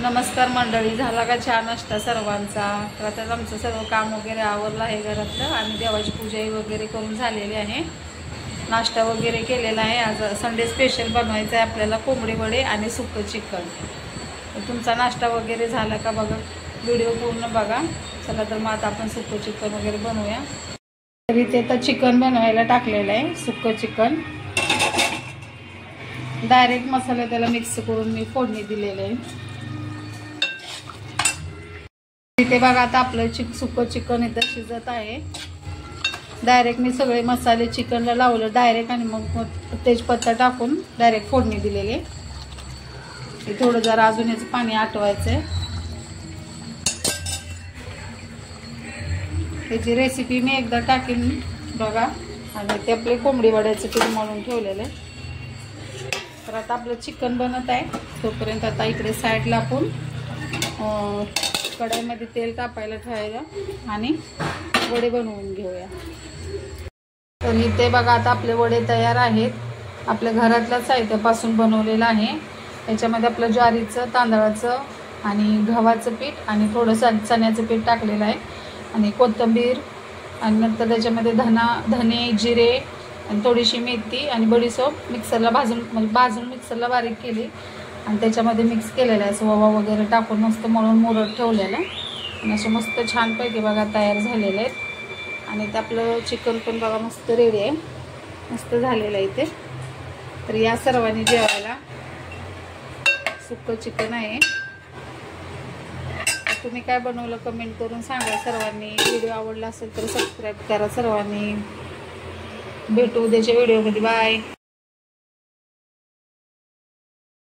नमस्कार मंडळी, झाला का चहा नाश्ता सर्वांचा? तर आता आमचं सर्व काम वगैरे आवरलं आहे घरातलं आणि देवाची पूजाही वगैरे करून झालेली आहे. नाश्ता वगैरे केलेला आहे. आज संडे स्पेशल बनवायचं आहे आपल्याला, कोंबडी वडे आणि सुक्कं चिकन. तर तुमचा नाश्ता वगैरे झाला का बघा, व्हिडिओ पूर्ण बघा. चला तर मग आता आपण सुक्कं चिकन वगैरे बनवूया. तर इथे आता चिकन बनवायला टाकलेलं आहे, सुक्कं चिकन. डायरेक्ट मसाला त्याला मिक्स करून मी फोडणी दिलेलं आहे. इथे बघा आता आपलं सुक्कं चिकन इथं शिजत आहे. डायरेक्ट मी सगळे मसाले चिकनला लावलं डायरेक्ट आणि मग तेजपत्ता टाकून डायरेक्ट फोडणी दिलेली. थोडं जरा अजून याचं पाणी आटवायचंय. त्याची रेसिपी मी एकदा टाकीन बघा. आणि ते आपले कोंबडी वड्याचं पीठ मळून ठेवलेलं आहे. तर आता आपलं चिकन बनत आहे. तोपर्यंत आता इकडे साईडला आपण कढईमध्ये तेल तापायला ठेवायला आणि वडे बनवून घेऊया. तर इथे बघा आता आपले वडे तयार आहेत. आपल्या घरातल्या साहित्यापासून बनवलेलं आहे. याच्यामध्ये आपलं ज्वारीचं, तांदळाचं आणि गव्हाचं पीठ आणि थोडंसं चण्याचं पीठ टाकलेलं आहे आणि कोथिंबीर आणि नंतर त्याच्यामध्ये धने, जिरे आणि थोडीशी मेथी आणि बडीशेप मिक्सरला भाजून मिक्सरला बारीक केली आणि त्याच्यामध्ये मिक्स केलेलं आहे. ओवा वगैरे टाकून मस्त मळून मुरत ठेवलेलं आणि असं मस्त छानपैकी बघा तयार झालेलं आहे. आणि ते आपलं चिकन पण बघा मस्त रेडी आहे, मस्त झालेलं आहे इथे. तर या सर्वांनी जेवायला. सुक्कं चिकन आहे. तुम्ही काय बनवलं कमेंट करून सांगा सर्वांनी. व्हिडिओ आवडला असेल तर सबस्क्राईब करा सर्वांनी. भेटू उद्याच्या व्हिडिओमध्ये. बाय.